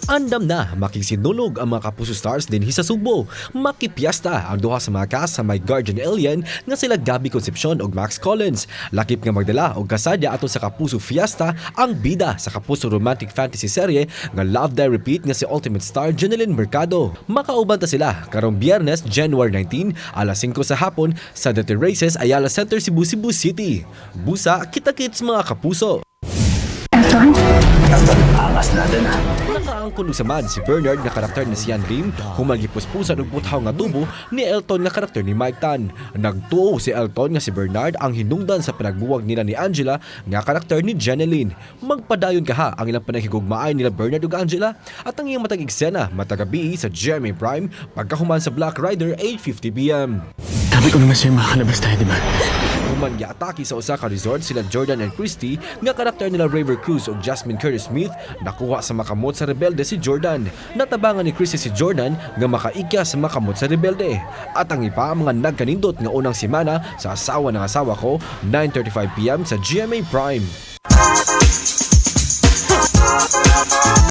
Andam na makisinulog ang mga Kapuso Stars din sa Subo. Makipiesta ang duha sa mga cast sa My Guardian Alien nga sila Gabby Concepcion ug Max Collins. Lakip nga magdala og kasadya ato sa Kapuso Fiesta ang bida sa Kapuso romantic fantasy serye nga Love Die Repeat nga si Ultimate Star Jeneline Mercado. Makauban ta sila karong Biyernes, January 19, alas 5 sa hapon sa The Terraces, Ayala Center, Cebu City. Busa, kita-kits mga Kapuso! Angas natin ha. Nakaangkon samad si Bernard nga karakter ni Sian Lim, humagipuspusan og buthaw nga tubo ni Elton nga karakter ni Mike Tan. Nagtuo si Elton nga si Bernard ang hinungdan sa pinagbuwag nila ni Angela nga karakter ni Jeneline. Magpadayon kaha ang ilang panakigugmaay nila Bernard ug Angela at ang iyang matag eksena matagabi sa GMA Prime pagkahuman sa Black Rider 8:50 PM. Sabi ko naman sa'yo makalabas tayo, di ba? Human giatake sa usa ka resort sila Jordan and Christy nga karakter nila River Cruz ug Jasmine Curtis Smith nakuha sa makamot sa rebelde si Jordan. Natabangan ni Christy si Jordan nga makaigya sa makamot sa rebelde. At ang ipa mga nagkanindot nga unang semana sa Asawa ng Asawa Ko 9:35 PM sa GMA Prime.